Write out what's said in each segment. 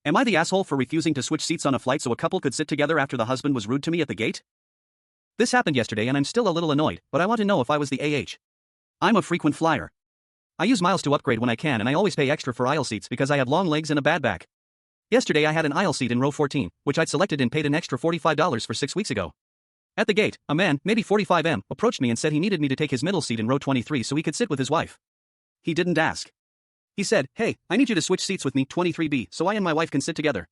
Am I the asshole for refusing to switch seats on a flight so a couple could sit together after the husband was rude to me at the gate? This happened yesterday and I'm still a little annoyed, but I want to know if I was the AH. I'm a frequent flyer. I use miles to upgrade when I can and I always pay extra for aisle seats because I have long legs and a bad back. Yesterday I had an aisle seat in row 14, which I'd selected and paid an extra $45 for 6 weeks ago. At the gate, a man, maybe 45M, approached me and said he needed me to take his middle seat in row 23 so he could sit with his wife. He didn't ask. He said, "Hey, I need you to switch seats with me, 23B, so I and my wife can sit together."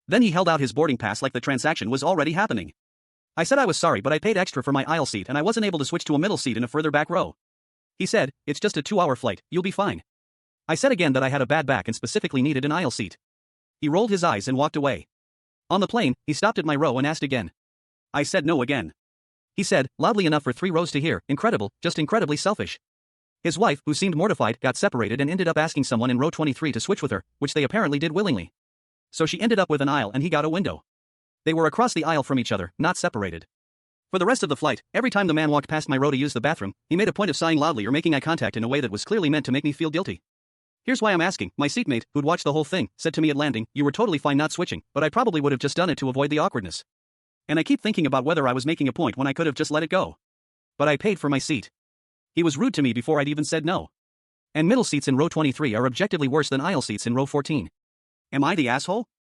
Then he held out his boarding pass like the transaction was already happening. I said I was sorry but I paid extra for my aisle seat and I wasn't able to switch to a middle seat in a further back row. He said, "It's just a 2-hour flight, you'll be fine." I said again that I had a bad back and specifically needed an aisle seat. He rolled his eyes and walked away. On the plane, he stopped at my row and asked again. I said no again. He said, loudly enough for 3 rows to hear, "Incredible, just incredibly selfish." His wife, who seemed mortified, got separated and ended up asking someone in row 23 to switch with her, which they apparently did willingly. So she ended up with an aisle and he got a window. They were across the aisle from each other, not separated. For the rest of the flight, every time the man walked past my row to use the bathroom, he made a point of sighing loudly or making eye contact in a way that was clearly meant to make me feel guilty. Here's why I'm asking. My seatmate, who'd watched the whole thing, said to me at landing, "You were totally fine not switching, but I probably would have just done it to avoid the awkwardness." And I keep thinking about whether I was making a point when I could have just let it go. But I paid for my seat. He was rude to me before I'd even said no. And middle seats in row 23 are objectively worse than aisle seats in row 14. Am I the asshole?